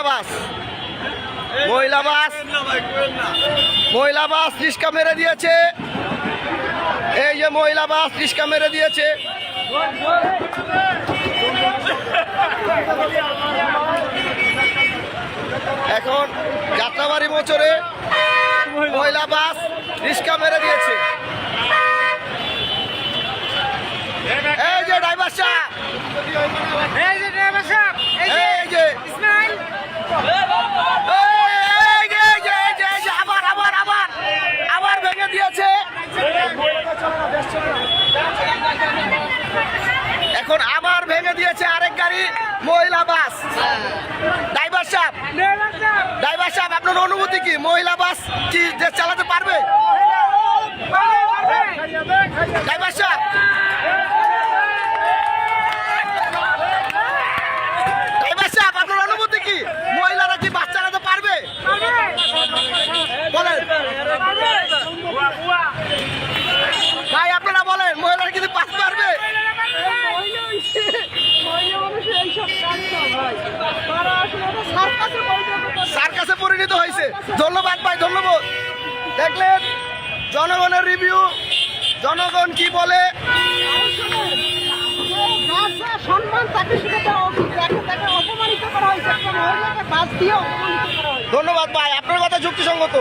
বাস, মহিলা বাস রিস্কা মেরে দিয়েছে। এই যে মহিলা বাস রিস্কা মেরে দিয়েছে। এখন যাত্রাবাড়ি মোচরে মহিলা বাস রিস্কা মেরে দিয়েছে। এই যে ড্রাইভার সাহেব, এই যে আবার ভেঙে দিয়েছে। এখন আবার ভেঙে দিয়েছে আরেক গাড়ি মহিলা বাস। ড্রাইভার সাহেব আপনার অনুভূতি কি? মহিলা বাস কি দেশ চালাতে পারবে? ড্রাইভার সাহেব, আপনার অনুভূতি কি? মহিলারা কি বাস চালাতে পারবে? বলেন ভাই, আপনারা বলেন মহিলারা কিন্তু বাস পারবে? সার্কাসে পরিণত হয়েছে। ধন্যবাদ ভাই, ধন্যবাদ। দেখলেন জনগণের রিভিউ, জনগণ কি বলে। ধন্যবাদ ভাই, আপনার কথা যুক্তিসঙ্গত।